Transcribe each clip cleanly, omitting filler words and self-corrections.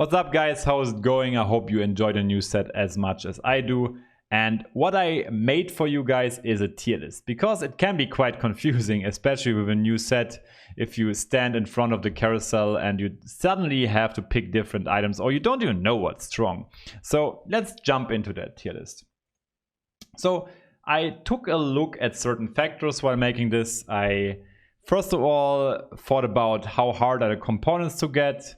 What's up guys, how's it going? I hope you enjoyed the new set as much as I do. And what I made for you guys is a tier list, because it can be quite confusing, especially with a new set, if you stand in front of the carousel and you suddenly have to pick different items or you don't even know what's strong. So let's jump into that tier list. So I took a look at certain factors while making this. I first of all thought about how hard are the components to get,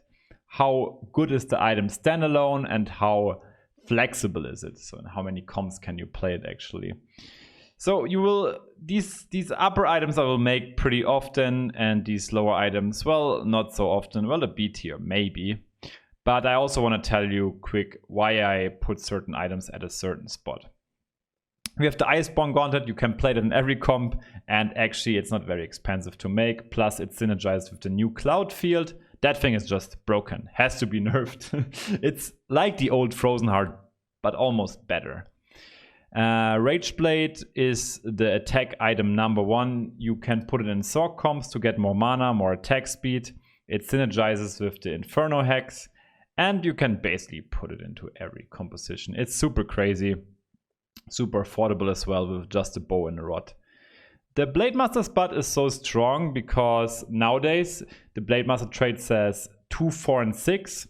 how good is the item standalone, and how flexible is it, so how many comps can you play it actually. So you will, these upper items I will make pretty often, and these lower items, well, not so often. Well, a B tier maybe, but I also want to tell you quick why I put certain items at a certain spot. We have the Iceborne Gauntlet. You can play it in every comp, and actually it's not very expensive to make, plus it's synergized with the new cloud field. That thing is just broken, has to be nerfed. It's like the old Frozen Heart, but almost better. Rageblade is the attack item number 1. You can put it in Sorc comps to get more mana, more attack speed. It synergizes with the Inferno Hex, and you can basically put it into every composition. It's super crazy, super affordable as well, with just a bow and a rod. The Blademaster spot is so strong because nowadays the Blademaster trait says 2, 4, and 6,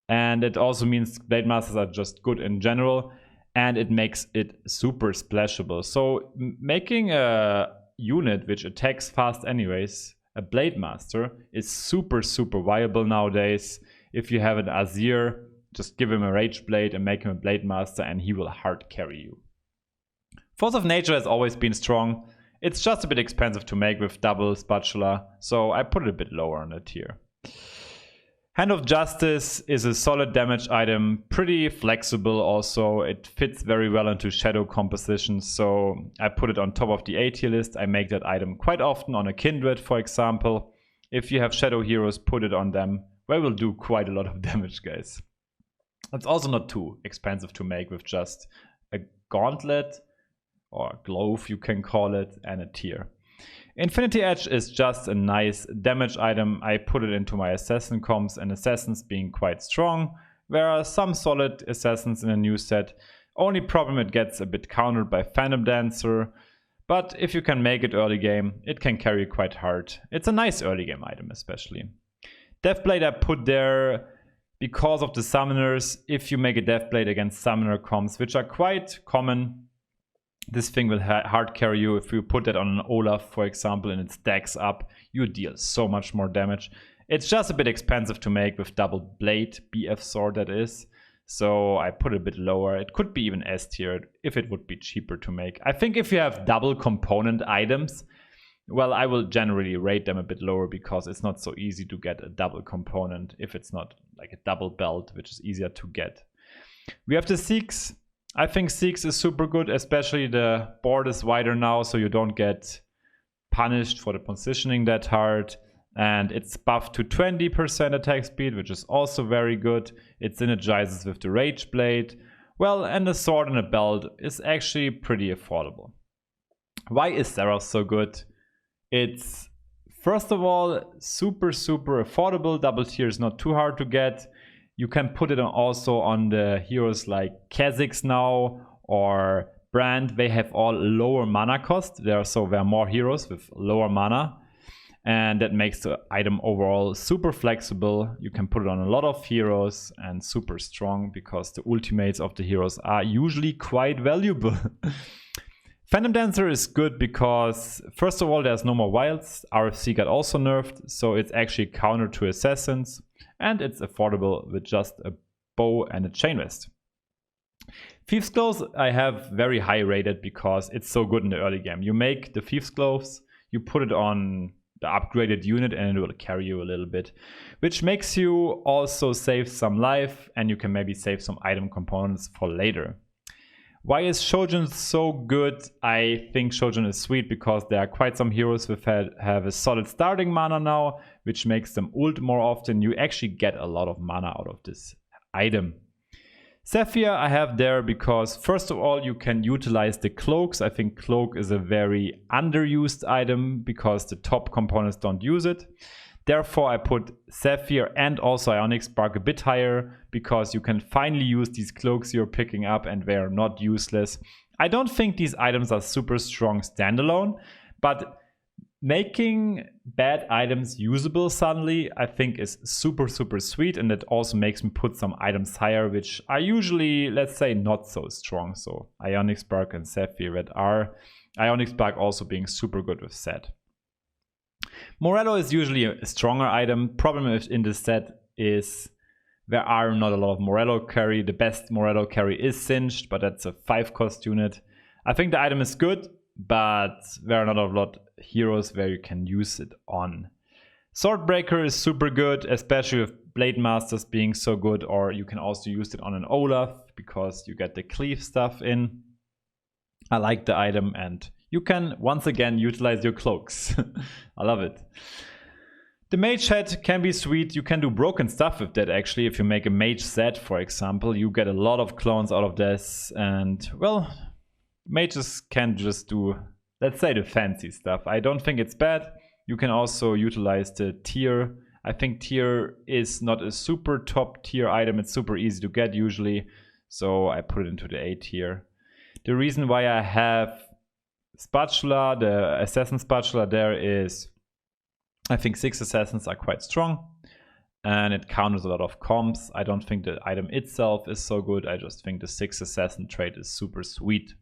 and it also means Blademasters are just good in general, and it makes it super splashable. So making a unit which attacks fast anyways, a Blademaster, is super viable nowadays. If you have an Azir, just give him a Rageblade and make him a Blademaster and he will hard carry you. Force of Nature has always been strong. It's just a bit expensive to make with double Spatula, so I put it a bit lower on the tier. Hand of Justice is a solid damage item, pretty flexible also. It fits very well into shadow compositions, so I put it on top of the A tier list. I make that item quite often on a Kindred, for example. If you have shadow heroes, put it on them. They will do quite a lot of damage, guys. It's also not too expensive to make with just a gauntlet, or glove you can call it, and a tier. Infinity Edge is just a nice damage item. I put it into my assassin comps, and assassins being quite strong. There are some solid assassins in a new set. Only problem, it gets a bit countered by Phantom Dancer, but if you can make it early game, it can carry quite hard. It's a nice early game item especially. Deathblade I put there because of the summoners. If you make a Deathblade against summoner comps, which are quite common, this thing will hard carry you. If you put that on an Olaf, for example, and it stacks up, you deal so much more damage. It's just a bit expensive to make with double blade, BF sword that is. So I put it a bit lower. It could be even S tier if it would be cheaper to make. I think if you have double component items, well, I will generally rate them a bit lower because it's not so easy to get a double component if it's not like a double belt, which is easier to get. We have the Seeks. I think Seeks is super good, especially the board is wider now, so you don't get punished for the positioning that hard. And it's buffed to 20% attack speed, which is also very good. It synergizes with the Rageblade. Well, and the sword and the belt is actually pretty affordable. Why is Seraph so good? It's, first of all, super affordable. Double tier is not too hard to get. You can put it also on the heroes like Kha'Zix now or Brand. They have all lower mana cost. There are more heroes with lower mana. And that makes the item overall super flexible. You can put it on a lot of heroes and super strong because the ultimates of the heroes are usually quite valuable. Phantom Dancer is good because, first of all, there's no more wilds. RFC got also nerfed, so it's actually counter to assassins. And it's affordable with just a bow and a chain vest. Thieves' Clothes I have very high rated because it's so good in the early game. You make the Thieves' Clothes, you put it on the upgraded unit and it will carry you a little bit. Which makes you also save some life, and you can maybe save some item components for later. Why is Shojin so good? I think Shojin is sweet because there are quite some heroes who have a solid starting mana now, which makes them ult more often. You actually get a lot of mana out of this item. Zephyr I have there because, first of all, you can utilize the cloaks. I think cloak is a very underused item because the top components don't use it. Therefore, I put Sapphire and also Ionic Spark a bit higher, because you can finally use these cloaks you're picking up and they are not useless. I don't think these items are super strong standalone, but making bad items usable suddenly, I think, is super sweet, and it also makes me put some items higher, which are usually, let's say, not so strong. So Ionic Spark and Sapphire that are. Ionic Spark also being super good with set. Morello is usually a stronger item. Problem in this set is there are not a lot of Morello carry. The best Morello carry is Singed, but that's a 5-cost unit. I think the item is good, but there are not a lot of heroes where you can use it on. Swordbreaker is super good, especially with Blade Masters being so good, or you can also use it on an Olaf because you get the cleave stuff in. I like the item, and you can once again utilize your cloaks. I love it. The Mage Head can be sweet. You can do broken stuff with that actually. If you make a Mage set, for example, you get a lot of clones out of this, and well, mages can just do, let's say, the fancy stuff. I don't think it's bad. You can also utilize the tier. I think tier is not a super top tier item. It's super easy to get usually, so I put it into the A tier. The reason why I have Spatula, the Assassin Spatula there, is I think 6 Assassins are quite strong and it counters a lot of comps. I don't think the item itself is so good. I just think the 6 Assassin trait is super sweet.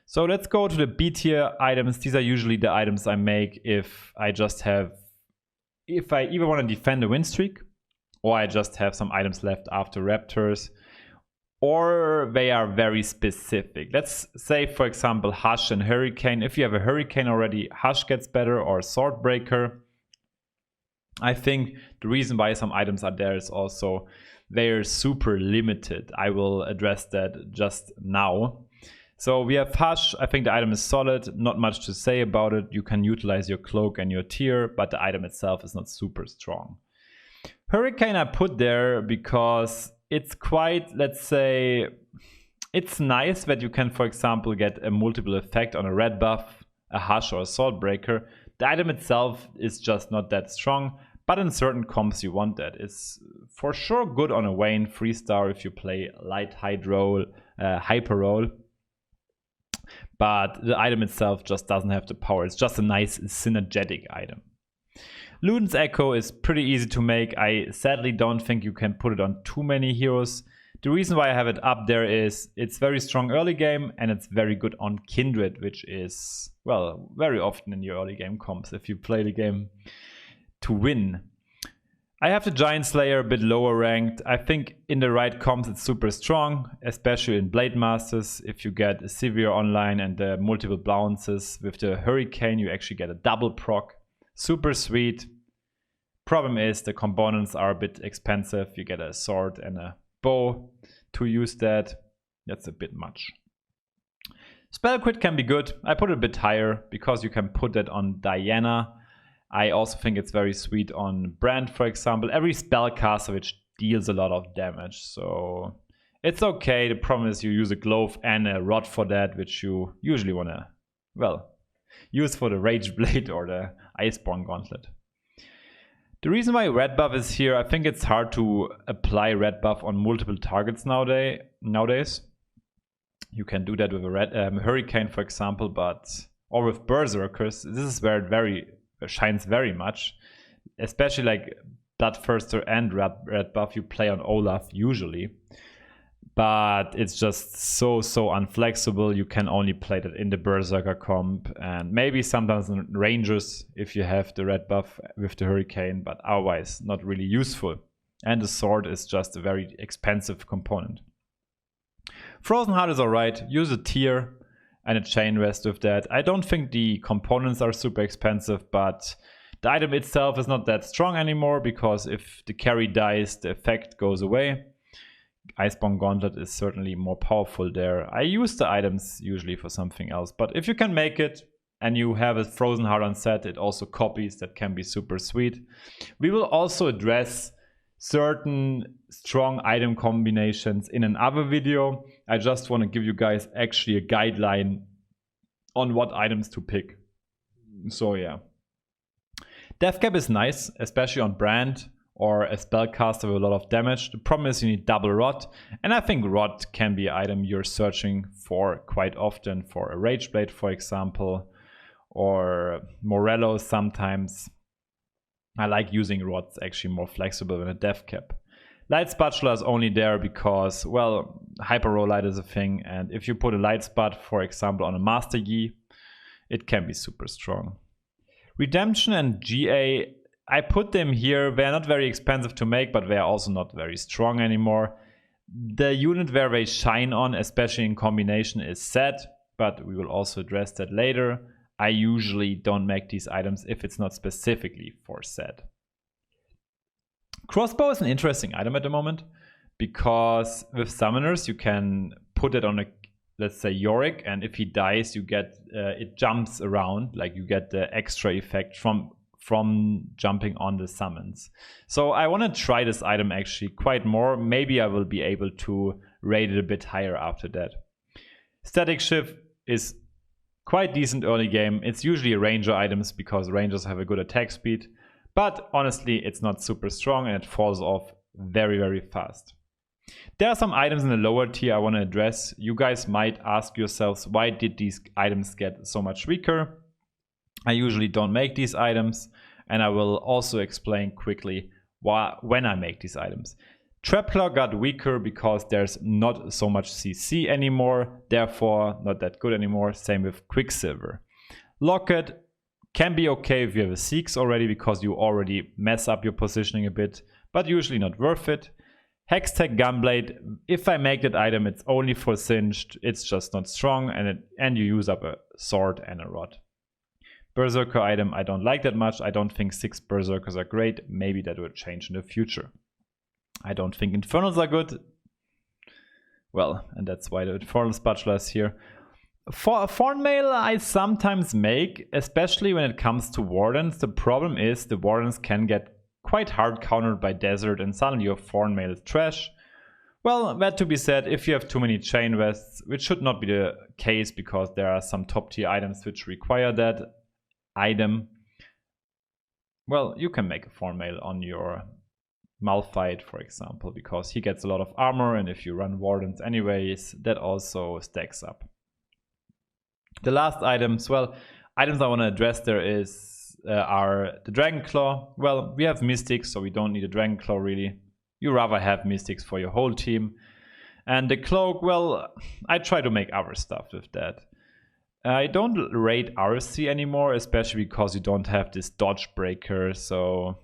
So let's go to the B tier items. These are usually the items I make if I either want to defend a win streak, or I just have some items left after Raptors, or they are very specific. Let's say, for example, Hush and Hurricane. If you have a Hurricane already, Hush gets better, or Swordbreaker. I think the reason why some items are there is also they're super limited. I will address that just now. So we have Hush. I think the item is solid. Not much to say about it. You can utilize your cloak and your tier, but the item itself is not super strong. Hurricane I put there because it's quite, let's say, it's nice that you can, for example, get a multiple effect on a red buff, a Hush, or a Swordbreaker. The item itself is just not that strong, but in certain comps you want that. It's for sure good on a Vayne 3-star if you play light Hyper roll. But the item itself just doesn't have the power. It's just a nice synergetic item. Loons Echo is pretty easy to make. I sadly don't think you can put it on too many heroes. The reason why I have it up there is it's very strong early game and it's very good on Kindred, which is, well, very often in your early game comps if you play the game to win. I have the Giant Slayer a bit lower ranked. I think in the right comps it's super strong, especially in Blade Masters. If you get a Severe online and the multiple bounces with the Hurricane, you actually get a double proc. Super sweet. Problem is the components are a bit expensive. You get a sword and a bow to use that. That's a bit much. Spell Crit can be good. I put it a bit higher because you can put that on Diana. I also think it's very sweet on Brand, for example. Every spellcaster which deals a lot of damage, so it's okay. The problem is you use a glove and a rod for that, which you usually want to, well, use for the Rageblade or the Iceborne Gauntlet. The reason why red buff is here, I think it's hard to apply red buff on multiple targets nowadays. You can do that with a Hurricane, for example, or with Berserkers. This is where it shines very much, especially like Bloodthirster and red buff you play on Olaf usually, but it's just so unflexible. You can only play that in the Berserker comp and maybe sometimes in Rangers if you have the red buff with the Hurricane, but otherwise not really useful. And the sword is just a very expensive component. Frozen Heart is alright. Use a tier and a chain rest with that. I don't think the components are super expensive, but the item itself is not that strong anymore because if the carry dies, the effect goes away. Iceborne Gauntlet is certainly more powerful there. I use the items usually for something else, but if you can make it and you have a Frozen Heart on set, it also copies. That can be super sweet. We will also address certain strong item combinations in another video. I just want to give you guys actually a guideline on what items to pick. So yeah. Death Cap is nice, especially on Brand or a spellcaster with a lot of damage. The problem is you need double Rot, and I think Rot can be an item you're searching for quite often for a Rageblade, for example, or Morello sometimes. I like using Rot, it's actually more flexible than a Death Cap. Light Spatula is only there because, well, Hyper Roll Light is a thing, and if you put a Light Spot, for example, on a Master Yi, it can be super strong. Redemption and GA, I put them here. They're not very expensive to make, but they're also not very strong anymore. The unit where they shine on, especially in combination, is Set, but we will also address that later. I usually don't make these items if it's not specifically for Set. Crossbow is an interesting item at the moment because with summoners you can put it on a, let's say, Yorick, and if he dies you get it jumps around, like you get the extra effect from jumping on the summons. So I want to try this item actually quite more. Maybe I will be able to rate it a bit higher after that. Static Shift is quite decent early game. It's usually ranger items because rangers have a good attack speed. But honestly, it's not super strong and it falls off very, very fast. There are some items in the lower tier I want to address. You guys might ask yourselves, why did these items get so much weaker? I usually don't make these items, and I will also explain quickly when I make these items. Trapclaw got weaker because there's not so much CC anymore, therefore not that good anymore. Same with Quicksilver. Locket can be okay if you have a Seeks already because you already mess up your positioning a bit, but usually not worth it. Hextech Gunblade, if I make that item, it's only for Singed, it's just not strong, and you use up a sword and a rod. Berserker item I don't like that much. I don't think 6 Berserkers are great. Maybe that will change in the future. I don't think Infernals are good. Well, and that's why the Infernal Spatula is here. For Thornmail I sometimes make, especially when it comes to Wardens. The problem is the Wardens can get quite hard countered by Desert and suddenly your Thornmail is trash. Well, that to be said, if you have too many Chain Vests, which should not be the case because there are some top tier items which require that item, well, you can make a Thornmail on your Malphite, for example, because he gets a lot of armor, and if you run Wardens anyways, that also stacks up. The last items, well, items I want to address there are the Dragonclaw. Well, we have Mystics, so we don't need a Dragonclaw really. You rather have Mystics for your whole team. And the Cloak, well, I try to make other stuff with that. I don't rate RC anymore, especially because you don't have this dodge breaker, so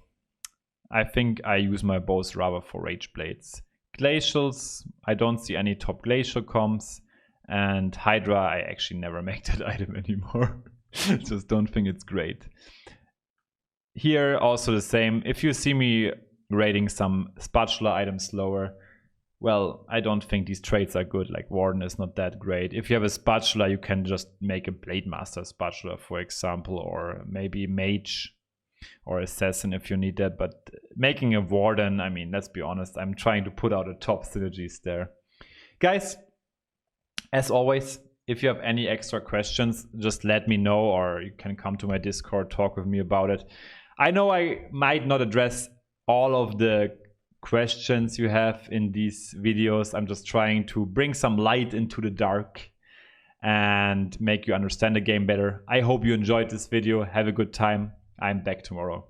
I think I use my bows rather for Rageblades. Glacials, I don't see any top Glacial comps. And Hydra, I actually never make that item anymore. Just don't think it's great. Here, also the same. If you see me rating some Spatula items lower, well, I don't think these traits are good. Like Warden is not that great. If you have a Spatula, you can just make a Blade Master Spatula, for example, or maybe Mage or Assassin if you need that. But making a Warden, I mean, let's be honest, I'm trying to put out a top synergies there. Guys, as always, if you have any extra questions, just let me know, or you can come to my Discord, talk with me about it. I know I might not address all of the questions you have in these videos. I'm just trying to bring some light into the dark and make you understand the game better. I hope you enjoyed this video. Have a good time. I'm back tomorrow.